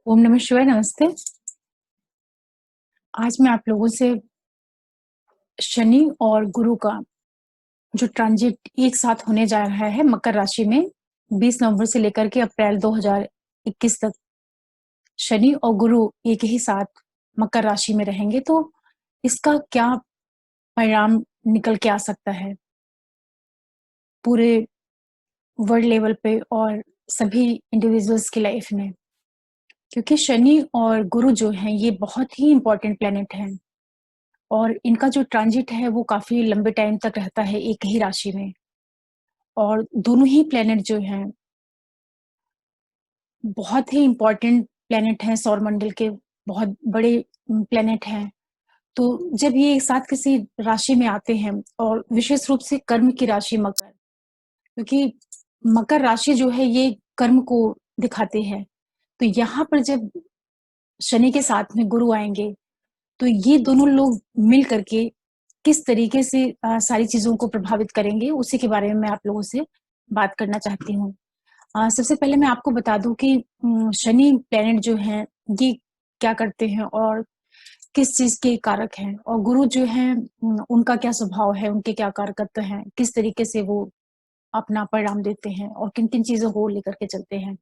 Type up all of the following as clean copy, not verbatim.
ओम नमः शिवाय, नमस्ते। आज मैं आप लोगों से शनि और गुरु का जो ट्रांजिट एक साथ होने जा रहा है मकर राशि में 20 नवंबर से लेकर के अप्रैल 2021 तक शनि और गुरु एक ही साथ मकर राशि में रहेंगे, तो इसका क्या परिणाम निकल के आ सकता है पूरे वर्ल्ड लेवल पे और सभी इंडिविजुअल्स की लाइफ में। क्योंकि शनि और गुरु जो हैं ये बहुत ही इम्पोर्टेंट प्लैनेट हैं और इनका जो ट्रांजिट है वो काफ़ी लंबे टाइम तक रहता है एक ही राशि में। और दोनों ही प्लैनेट जो हैं, बहुत ही इम्पोर्टेंट प्लैनेट हैं, सौरमंडल के बहुत बड़े प्लैनेट हैं। तो जब ये एक साथ किसी राशि में आते हैं और विशेष रूप से कर्म की राशि मकर, क्योंकि मकर राशि जो है ये कर्म को दिखाती है। तो यहाँ पर जब शनि के साथ में गुरु आएँगे, तो ये दोनों लोग मिल कर के किस तरीके से सारी चीज़ों को प्रभावित करेंगे, उसी के बारे में मैं आप लोगों से बात करना चाहती हूँ। सबसे पहले मैं आपको बता दूँ कि शनि प्लैनेट जो हैं, ये क्या करते हैं और किस चीज़ के कारक हैं, और गुरु जो हैं उनका क्या स्वभाव है, उनके क्या कारकत्व हैं, किस तरीके से वो अपना परिणाम देते हैं और किन-किन चीज़ों को लेकर के चलते हैं।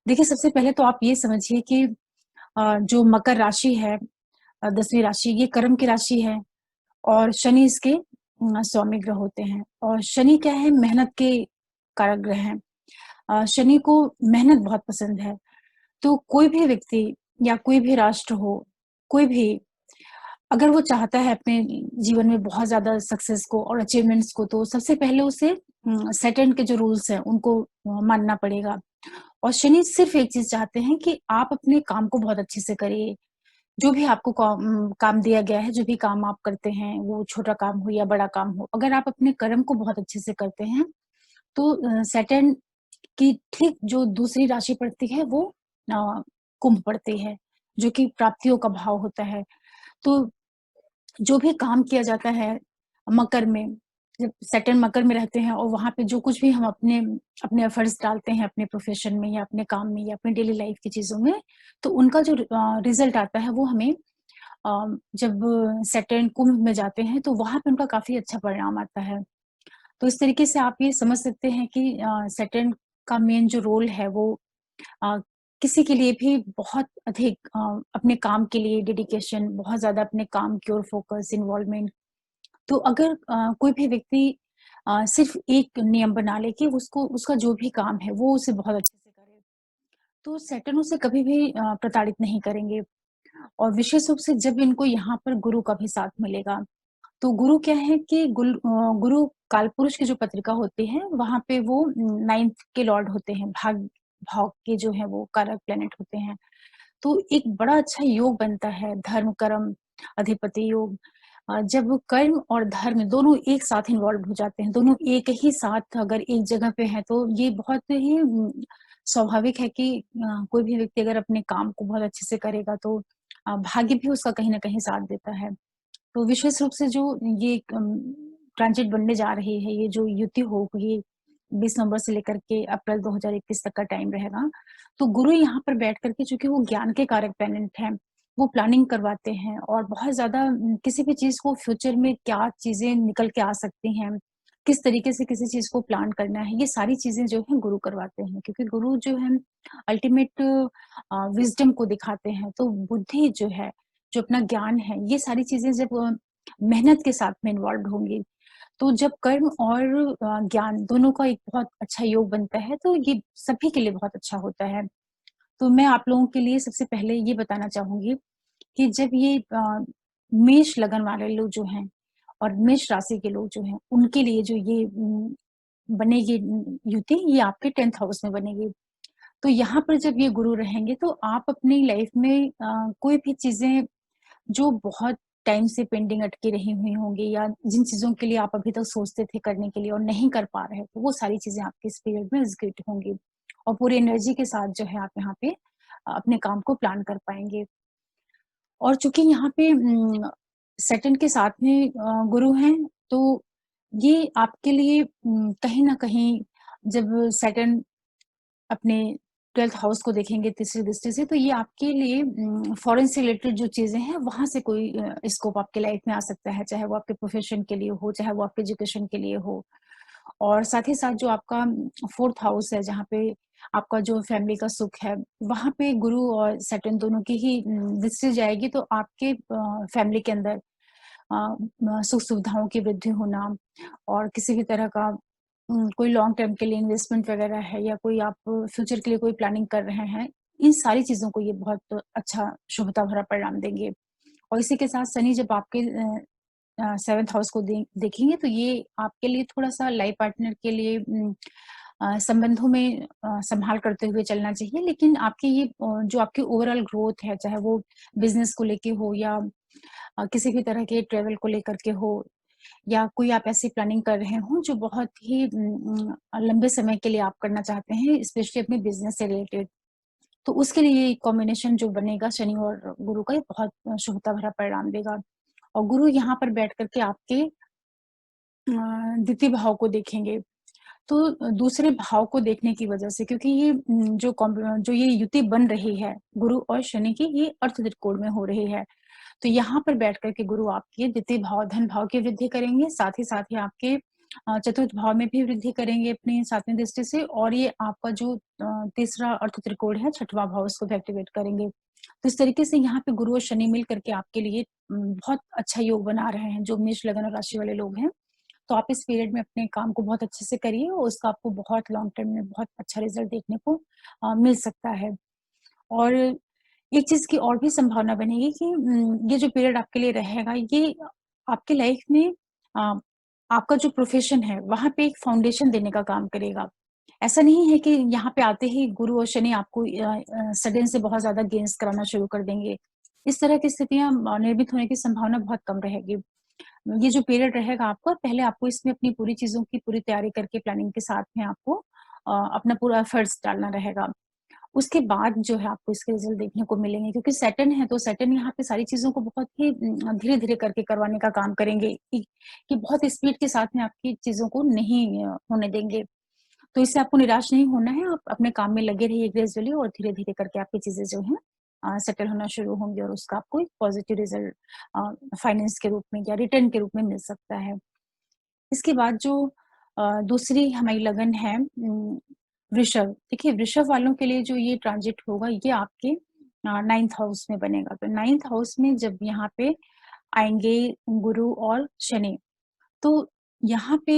देखिए, सबसे पहले तो आप ये समझिए कि जो मकर राशि है, 10वीं राशि, ये कर्म की राशि है और शनि इसके स्वामी ग्रह होते हैं। और शनि क्या है, मेहनत के कारक ग्रह हैं। शनि को मेहनत बहुत पसंद है। तो कोई भी व्यक्ति या कोई भी राष्ट्र हो, कोई भी अगर वो चाहता है अपने जीवन में बहुत ज़्यादा सक्सेस को और अचीवमेंट्स को, तो सबसे पहले उसे सैटर्न के जो रूल्स हैं उनको मानना पड़ेगा। और शनि सिर्फ़ एक चीज़ चाहते हैं कि आप अपने काम को बहुत अच्छे से करिए। जो भी आपको काम दिया गया है, जो भी काम आप करते हैं, वो छोटा काम हो या बड़ा काम हो, अगर आप अपने कर्म को बहुत अच्छे से करते हैं, तो सैटर्न की ठीक जो दूसरी राशि पड़ती है वो अ, कुंभ पड़ती है, जो कि प्राप्तियों का भाव होता है। तो जो भी काम किया जाता है मकर में, जब सैटर्न मकर में रहते हैं और वहाँ पे जो कुछ भी हम अपने अपने एफर्ट्स डालते हैं अपने प्रोफ़ेशन में या अपने काम में या अपनी डेली लाइफ़ की चीज़ों में, तो उनका जो रिज़ल्ट आता है वो हमें जब सैटर्न कुंभ में जाते हैं तो वहाँ पे उनका काफ़ी अच्छा परिणाम आता है। तो इस तरीके से आप ये समझ सकते हैं कि सैटर्न का मेन जो रोल है वो अ, किसी के लिए भी बहुत अधिक अपने काम के लिए डेडिकेशन, बहुत ज़्यादा अपने काम की ओर फ़ोकस, इन्वॉल्वमेंट। तो अगर कोई भी व्यक्ति सिर्फ़ एक नियम बना ले कि उसको उसका जो भी काम है वो उसे बहुत अच्छे से करे, तो सैटर्न उसे कभी भी प्रताड़ित नहीं करेंगे। और विशेष रूप से जब इनको यहाँ पर गुरु का भी साथ मिलेगा, तो गुरु क्या है कि गुरु कालपुरुष की जो पत्रिका होती है, वहाँ पे वो 9th के लॉर्ड होते हैं, भाव के जो हैं वो कारक प्लैनेट होते हैं। तो एक बड़ा अच्छा योग बनता है धर्म कर्म अधिपति योग। जब कर्म और धर्म दोनों एक साथ इन्वॉल्व हो जाते हैं, दोनों एक ही साथ अगर एक जगह पे हैं, तो ये बहुत ही स्वाभाविक है कि कोई भी व्यक्ति अगर अपने काम को बहुत अच्छे से करेगा तो भाग्य भी उसका कहीं न कहीं साथ देता है। तो विशेष रूप से जो ये ट्रांजिट बनने जा रही है, ये जो युति होगी 20 नवंबर से लेकर के अप्रैल 2021 तक का टाइम रहेगा। तो गुरु यहाँ पर बैठ कर के, चूँकि वो ज्ञान के कारक प्लैनेट हैं, वो प्लानिंग करवाते हैं और बहुत ज़्यादा किसी भी चीज़ को फ्यूचर में क्या चीज़ें निकल के आ सकती हैं, किस तरीके से किसी चीज़ को प्लान करना है, ये सारी चीज़ें जो हैं गुरु करवाते हैं। क्योंकि गुरु जो है अल्टीमेट विज़डम को दिखाते हैं, तो बुद्धि जो है, जो अपना ज्ञान है, ये सारी चीज़ें जब मेहनत के साथ में इन्वॉल्व्ड होंगी, तो जब कर्म और ज्ञान दोनों का एक बहुत अच्छा योग बनता है, तो ये सभी के लिए बहुत अच्छा होता है। तो मैं आप लोगों के लिए सबसे पहले ये बताना चाहूँगी कि जब ये मेष लगन वाले लोग जो हैं और मेष राशि के लोग जो हैं, उनके लिए जो ये बनेगी युति, ये आपके 10th हाउस में बनेगी। तो यहाँ पर जब ये गुरु रहेंगे, तो आप अपनी लाइफ में कोई भी चीज़ें जो बहुत टाइम से पेंडिंग अटकी रही हुई होंगी या जिन चीज़ों के लिए आप अभी तक सोचते थे करने के लिए और नहीं कर पा रहे, तो वो सारी चीज़ें आपके इस पीरियड में एग्ज़ीक्यूट होंगी और पूरी एनर्जी के साथ जो है आप यहाँ पे अपने काम को प्लान कर पाएँगे। और चूँकि यहाँ पे सैटर्न के साथ में गुरु हैं, तो ये आपके लिए कहीं न कहीं जब सैटर्न अपने 12th हाउस को देखेंगे तीसरी दृष्टि से, तो ये आपके लिए फॉरेन से रिलेटेड जो चीज़ें हैं, वहाँ से कोई स्कोप आपके लाइफ में आ सकता है, चाहे वो आपके प्रोफ़ेशन के लिए हो, चाहे वो आपके एजुकेशन के लिए हो। और साथ ही साथ जो आपका 4th हाउस है, जहाँ पे आपका जो फैमिली का सुख है, वहाँ पे गुरु और सैटर्न दोनों की ही दृष्टि जाएगी, तो आपके फैमिली के अंदर सुख-सुविधाओं की वृद्धि होना और किसी भी तरह का कोई लॉन्ग टर्म के लिए इन्वेस्टमेंट वगैरह है या कोई आप फ्यूचर के लिए कोई प्लानिंग कर रहे हैं, इन सारी चीज़ों को ये बहुत अच्छा शुभता भरा परिणाम देंगे। और इसी के साथ शनि जब आपके 7th हाउस को देखेंगे, तो ये आपके लिए थोड़ा-सा लाइफ पार्टनर के लिए संबंधों में संभाल करते हुए चलना चाहिए। लेकिन आपकी ये जो आपकी ओवरऑल ग्रोथ है, चाहे वो बिज़नेस को लेके हो या किसी भी तरह के ट्रैवल को लेकर के हो या कोई आप ऐसी प्लानिंग कर रहे हो जो बहुत ही लंबे समय के लिए आप करना चाहते हैं, स्पेशली अपने बिज़नेस से रिलेटेड। तो उसके लिए ये कॉम्बिनेशन जो बनेगा शनि और गुरु का, ये बहुत शुभता भरा परिणाम देगा। और गुरु यहाँ पर बैठ कर के आपके द्वितीय भाव को देखेंगे। तो दूसरे भाव को देखने की वजह से, क्योंकि ये जो ये युति बन रही है गुरु और शनि की, ये अर्थ त्रिकोण में हो रही है। तो यहाँ पर बैठ कर के गुरु आपके द्वितीय भाव, धन भाव की वृद्धि करेंगे, साथ ही आपके चतुर्थ भाव में भी वृद्धि करेंगे अपनी 7वीं दृष्टि से, और ये आपका जो तीसरा अर्थ त्रिकोण है, 6वां भाव, उसको भी एक्टिवेट करेंगे। तो इस तरीके से यहाँ पे गुरु और शनि मिल करके आपके लिए बहुत अच्छा योग बना रहे हैं, जो मेष लगन और राशि वाले लोग हैं। तो आप इस पीरियड में अपने काम को बहुत अच्छे से करिए और उसका आपको बहुत लॉन्ग टर्म में बहुत अच्छा रिज़ल्ट देखने को मिल सकता है। और एक चीज़ की और भी संभावना बनेगी कि ये जो पीरियड आपके लिए रहेगा, ये आपकी लाइफ में अ, आपका जो प्रोफ़ेशन है, वहाँ पे एक फाउंडेशन देने का काम करेगा। ऐसा नहीं है कि यहाँ पे आते ही गुरु और शनि आपको सडन से बहुत ज़्यादा गेन्स कराना शुरू कर देंगे। इस तरह की स्थितियाँ निर्मित होने की संभावना बहुत कम रहेगी। ये जो पीरियड रहेगा आपका, पहले आपको इसमें अपनी पूरी चीज़ों की पूरी तैयारी करके प्लानिंग के साथ में आपको अपना पूरा एफर्ट्स डालना रहेगा। उसके बाद जो है आपको इसके रिज़ल्ट देखने को मिलेंगे, क्योंकि सैटर्न है, तो सैटर्न यहाँ पे सारी चीज़ों को बहुत ही धीरे-धीरे करके करवाने का काम करेंगे कि बहुत स्पीड के साथ में आपकी चीज़ों को नहीं होने देंगे। तो इससे आपको निराश नहीं होना है, आप अपने काम में लगे रहिए ग्रेजुअली और धीरे-धीरे करके आपकी चीज़ें जो हैं सेटल होना शुरू होंगी और उसका आपको एक पॉज़िटिव रिज़ल्ट फाइनेंस के रूप में या रिटर्न के रूप में मिल सकता है। इसके बाद जो दूसरी हमारी लगन है वृषभ। देखिए, वृषभ वालों के लिए जो ये ट्रांज़िट होगा, ये आपके 9th हाउस में बनेगा। तो 9th हाउस में जब यहाँ पे आएँगे गुरु और शनि, तो यहाँ पे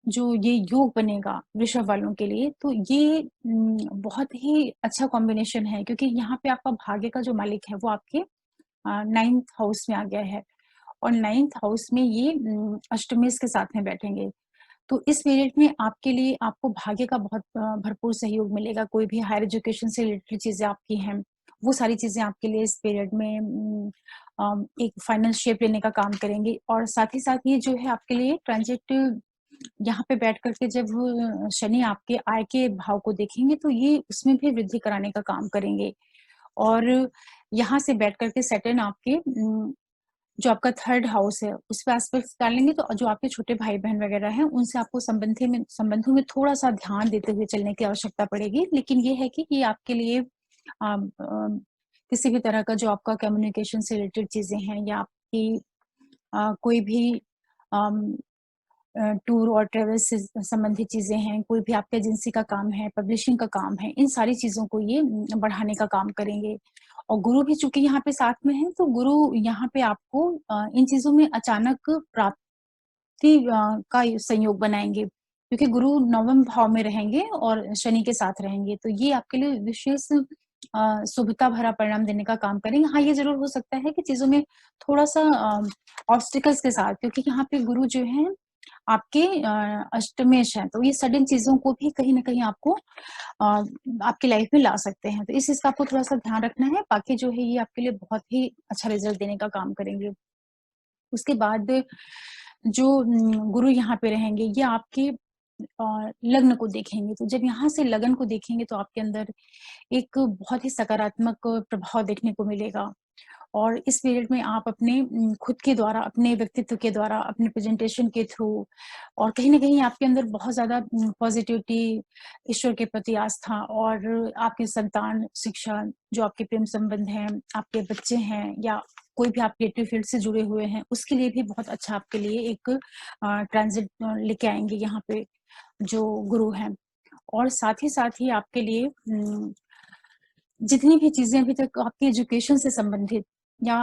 जो ये योग बनेगा वृषभ वालों के लिए, तो ये बहुत ही अच्छा कॉम्बिनेशन है, क्योंकि यहाँ पे आपका भाग्य का जो मालिक है, वो आपके 9th हाउस में आ गया है और 9th हाउस में ये अष्टमेश के साथ में बैठेंगे। तो इस पीरियड में आपके लिए आपको भाग्य का बहुत भरपूर सहयोग मिलेगा। कोई भी हायर एजुकेशन से रिलेटेड चीज़ें आपकी हैं, वो सारी चीज़ें आपके लिए इस पीरियड में एक फाइनल शेप लेने का काम करेंगी। और साथ ही साथ ये जो है आपके लिए ट्रांज़िट यहाँ पे बैठ कर के जब शनि आपके आय के भाव को देखेंगे, तो ये उसमें भी वृद्धि कराने का काम करेंगे। और यहाँ से बैठ कर के सैटर्न आपके जो आपका 3rd हाउस है, उस पे एस्पेक्ट्स डालेंगे, तो जो आपके छोटे भाई-बहन वगैरह हैं, उनसे आपको संबंधों में थोड़ा-सा ध्यान देते हुए चलने की आवश्यकता पड़ेगी। लेकिन ये है कि ये आपके लिए किसी भी तरह का जो आपका कम्युनिकेशन से रिलेटेड चीज़ें हैं या आपकी कोई भी अम टूर और ट्रैवल से संबंधित चीज़ें हैं, कोई भी आपका एजेंसी का काम है, पब्लिशिंग का काम है, इन सारी चीज़ों को ये बढ़ाने का काम करेंगे। और गुरु भी चूँकि यहाँ पे साथ में है, तो गुरु यहाँ पे आपको इन चीज़ों में अचानक प्राप्ति का संयोग बनाएँगे, क्योंकि गुरु 9वें भाव में रहेंगे और शनि के साथ रहेंगे, तो ये आपके लिए विशेष शुभता भरा परिणाम देने का काम करेंगे। हाँ, ये ज़रूर हो सकता है कि चीज़ों में थोड़ा-सा ऑब्स्टेकल्स के साथ, क्योंकि यहाँ पे गुरु जो हैं आपके अष्टमेश हैं, तो ये सडन चीज़ों को भी कहीं न कहीं आपको आपकी लाइफ में ला सकते हैं। तो इस चीज़ का आपको थोड़ा-सा ध्यान रखना है, बाकी जो है ये आपके लिए बहुत ही अच्छा रिज़ल्ट देने का काम करेंगे। उसके बाद जो गुरु यहाँ पे रहेंगे, ये आपके लग्न को देखेंगे, तो जब यहाँ से लगन को देखेंगे, तो आपके अंदर एक बहुत ही सकारात्मक प्रभाव देखने को मिलेगा। और इस पीरियड में आप अपने खुद के द्वारा, अपने व्यक्तित्व के द्वारा, अपने प्रेज़ेंटेशन के थ्रू और कहीं न कहीं आपके अंदर बहुत ज़्यादा पॉज़िटिविटी, ईश्वर के प्रति आस्था और आपकी संतान, शिक्षा, जो आपके प्रेम संबंध हैं, आपके बच्चे हैं या कोई भी आप क्रिएटिव फ़ील्ड से जुड़े हुए हैं, उसके लिए भी बहुत अच्छा आपके लिए एक ट्रांज़िट लेके आएँगे यहाँ पे जो गुरु हैं। और साथ ही आपके लिए जितनी भी चीज़ें अभी तक आपकी एजुकेशन से संबंधित या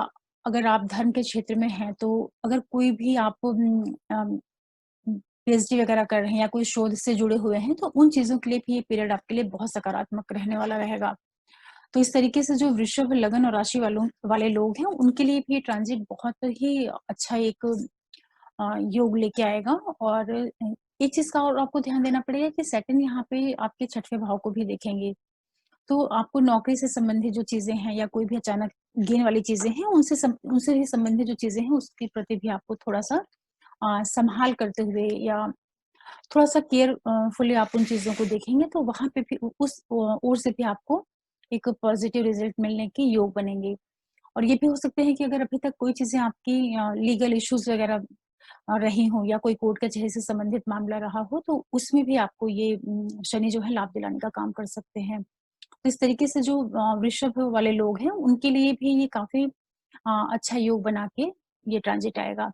अगर आप धर्म के क्षेत्र में हैं, तो अगर कोई भी आप पीएचडी वगैरह कर रहे हैं या कोई शोध से जुड़े हुए हैं, तो उन चीज़ों के लिए भी ये पीरियड आपके लिए बहुत सकारात्मक रहने वाला रहेगा। तो इस तरीके से जो वृषभ, लगन और राशि वाले लोग हैं, उनके लिए भी ये ट्रांज़िट बहुत ही अच्छा एक योग लेके आएगा और एक चीज़ का और आपको ध्यान देना पड़ेगा कि सैटर्न यहाँ पे आपके 6वें भाव को भी देखेंगे। तो आपको नौकरी से संबंधित जो चीज़ें हैं या कोई भी अचानक गेन वाली चीज़ें हैं, उनसे भी संबंधित जो चीज़ें हैं, उसके प्रति भी आपको थोड़ा-सा संभाल करते हुए या थोड़ा-सा फुली आप उन चीज़ों को देखेंगे, तो वहाँ पे भी उस ओर से भी आपको एक पॉज़िटिव रिज़ल्ट मिलने के योग बनेंगे। और ये भी हो सकते हैं कि अगर अभी तक कोई चीज़ें आपकी लीगल इश्यूज़ वगैरह रही हों या कोई कोर्ट कचहरी से संबंधित मामला रहा हो, तो उसमें भी आपको ये शनि जो है लाभ दिलाने का काम कर सकते हैं। तो इस तरीके से जो वृषभ वाले लोग हैं, उनके लिए भी ये काफ़ी अच्छा योग बना के ये ट्रांज़िट आएगा।